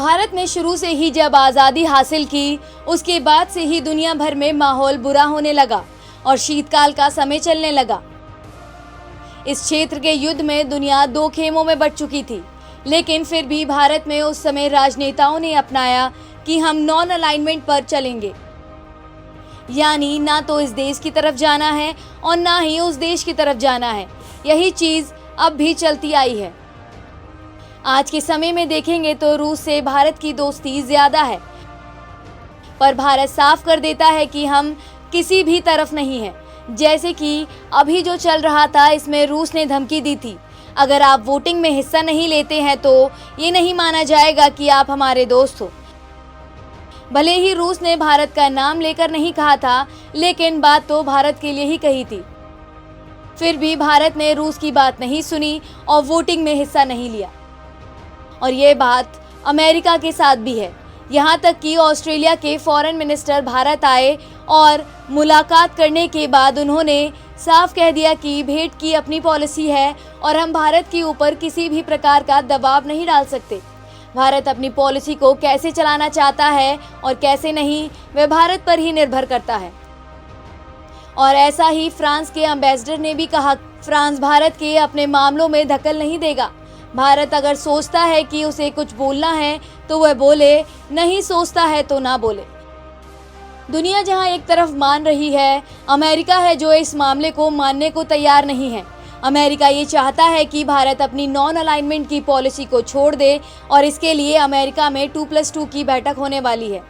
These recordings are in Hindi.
भारत ने शुरू से ही जब आज़ादी हासिल की, उसके बाद से ही दुनिया भर में माहौल बुरा होने लगा और शीतकाल का समय चलने लगा। इस क्षेत्र के युद्ध में दुनिया दो खेमों में बंट चुकी थी, लेकिन फिर भी भारत में उस समय राजनेताओं ने अपनाया कि हम नॉन अलाइनमेंट पर चलेंगे, यानी ना तो इस देश की तरफ जाना है और ना ही उस देश की तरफ जाना है। यही चीज़ अब भी चलती आई है। आज के समय में देखेंगे तो रूस से भारत की दोस्ती ज़्यादा है, पर भारत साफ कर देता है कि हम किसी भी तरफ नहीं हैं। जैसे कि अभी जो चल रहा था, इसमें रूस ने धमकी दी थी, अगर आप वोटिंग में हिस्सा नहीं लेते हैं तो ये नहीं माना जाएगा कि आप हमारे दोस्त हो। भले ही रूस ने भारत का नाम लेकर नहीं कहा था, लेकिन बात तो भारत के लिए ही कही थी। फिर भी भारत ने रूस की बात नहीं सुनी और वोटिंग में हिस्सा नहीं लिया। और ये बात अमेरिका के साथ भी है। यहाँ तक कि ऑस्ट्रेलिया के फॉरेन मिनिस्टर भारत आए और मुलाकात करने के बाद उन्होंने साफ कह दिया कि भेंट की अपनी पॉलिसी है और हम भारत के ऊपर किसी भी प्रकार का दबाव नहीं डाल सकते। भारत अपनी पॉलिसी को कैसे चलाना चाहता है और कैसे नहीं, वह भारत पर ही निर्भर करता है। और ऐसा ही फ्रांस के एम्बेसडर ने भी कहा, फ्रांस भारत के अपने मामलों में दखल नहीं देगा। भारत अगर सोचता है कि उसे कुछ बोलना है तो वह बोले, नहीं सोचता है तो ना बोले। दुनिया जहां एक तरफ मान रही है, अमेरिका है जो इस मामले को मानने को तैयार नहीं है। अमेरिका ये चाहता है कि भारत अपनी नॉन अलाइनमेंट की पॉलिसी को छोड़ दे और इसके लिए अमेरिका में 2+2 की बैठक होने वाली है।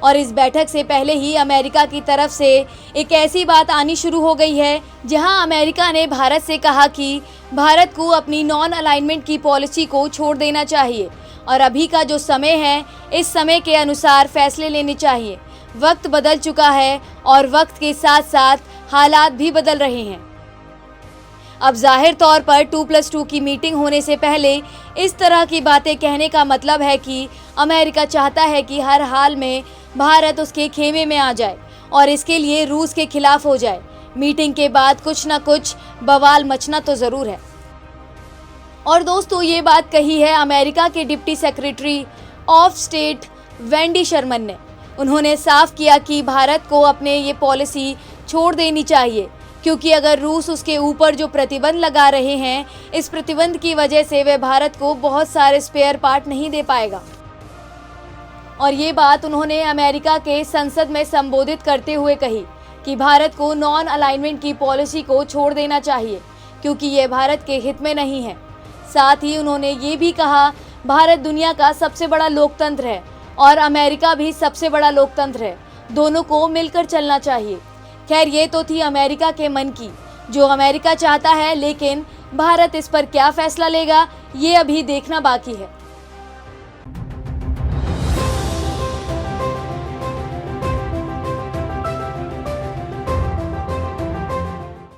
और इस बैठक से पहले ही अमेरिका की तरफ से एक ऐसी बात आनी शुरू हो गई है जहां अमेरिका ने भारत से कहा कि भारत को अपनी नॉन अलाइनमेंट की पॉलिसी को छोड़ देना चाहिए और अभी का जो समय है, इस समय के अनुसार फैसले लेने चाहिए। वक्त बदल चुका है और वक्त के साथ साथ हालात भी बदल रहे हैं। अब जाहिर तौर पर 2+2 की मीटिंग होने से पहले इस तरह की बातें कहने का मतलब है कि अमेरिका चाहता है कि हर हाल में भारत उसके खेमे में आ जाए और इसके लिए रूस के खिलाफ हो जाए। मीटिंग के बाद कुछ ना कुछ बवाल मचना तो ज़रूर है। और दोस्तों, ये बात कही है अमेरिका के deputy secretary of state Wendy Sherman ने। उन्होंने साफ किया कि भारत को अपने ये पॉलिसी छोड़ देनी चाहिए, क्योंकि अगर रूस उसके ऊपर जो प्रतिबंध लगा रहे हैं, इस प्रतिबंध की वजह से वह भारत को बहुत सारे स्पेयर पार्ट नहीं दे पाएगा। और ये बात उन्होंने अमेरिका के संसद में संबोधित करते हुए कही कि भारत को नॉन अलाइनमेंट की पॉलिसी को छोड़ देना चाहिए, क्योंकि ये भारत के हित में नहीं है। साथ ही उन्होंने ये भी कहा, भारत दुनिया का सबसे बड़ा लोकतंत्र है और अमेरिका भी सबसे बड़ा लोकतंत्र है, दोनों को मिलकर चलना चाहिए। खैर, ये तो थी अमेरिका के मन की, जो अमेरिका चाहता है, लेकिन भारत इस पर क्या फैसला लेगा, ये अभी देखना बाकी है।